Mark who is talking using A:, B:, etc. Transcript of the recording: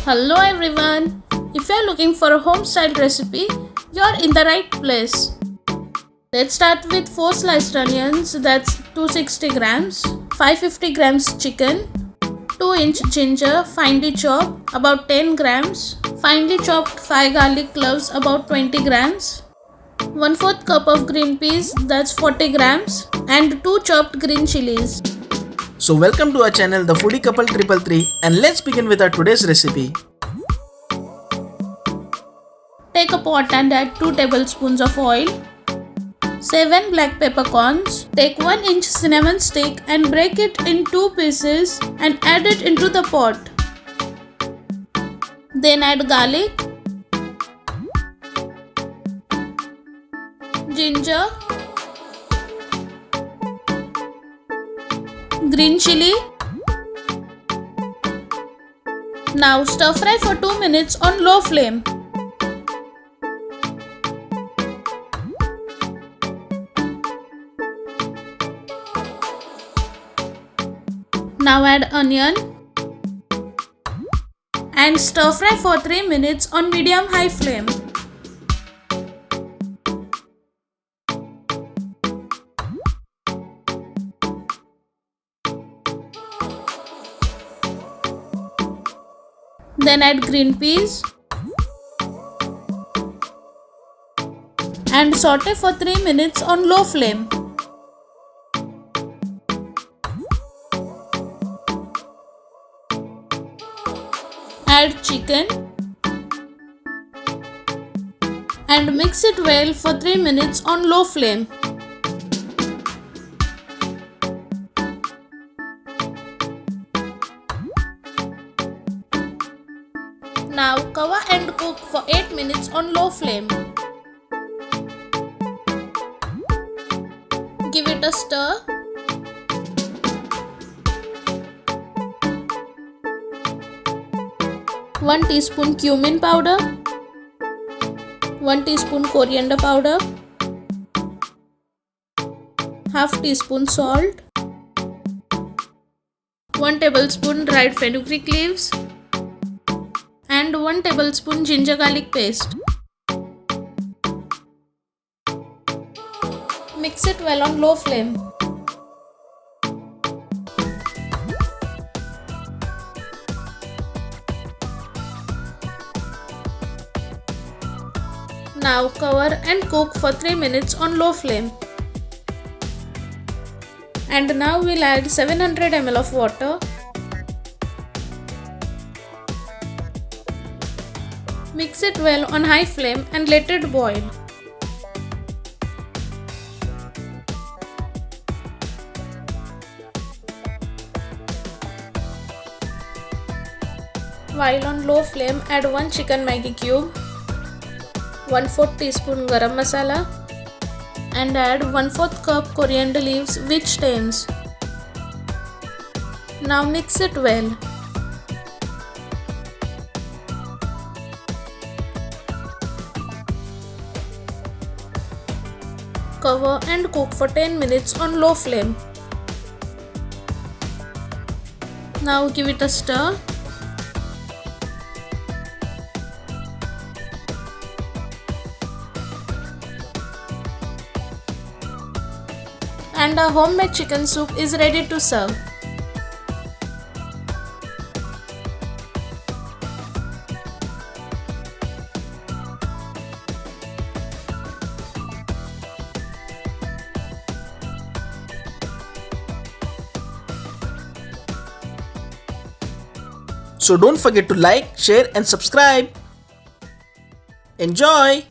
A: Hello everyone! If you're looking for a home style recipe, you're in the right place. Let's start with 4 sliced onions, that's 260 grams, 550 grams chicken, 2-inch ginger finely chopped about 10 grams, finely chopped 5 garlic cloves about 20 grams, 1/4 cup of green peas, that's 40 grams, and 2 chopped green chillies.
B: So welcome to our channel The Foodie Couple 333 and let's begin with our today's recipe.
A: Take a pot and add 2 tablespoons of oil, 7 black peppercorns. Take 1-inch cinnamon stick and break it in 2 pieces and add it into the pot. Then add garlic, ginger, green chilli. Now stir fry for 2 minutes on low flame. Now add onion and stir fry for 3 minutes on medium-high flame. Then add green peas and saute for 3 minutes on low flame. Add chicken and mix it well for 3 minutes on low flame. Now cover and cook for 8 minutes on low flame. Give it a stir. One teaspoon cumin powder, 1 teaspoon coriander powder, half teaspoon salt, 1 tablespoon dried fenugreek leaves, and 1 tablespoon ginger garlic paste. Mix it well on low flame. Now cover and cook for 3 minutes on low flame. And now we'll add 700 ml of water. Mix it well on high flame and let it boil. While on low flame, add 1 chicken Maggi cube, 1/4 teaspoon Garam Masala and add 1/4 cup coriander leaves with stems. Now mix it well. Cover and cook for 10 minutes on low flame. Now give it a stir. And our homemade chicken soup is ready to serve.
B: So don't forget to like, share and subscribe. Enjoy!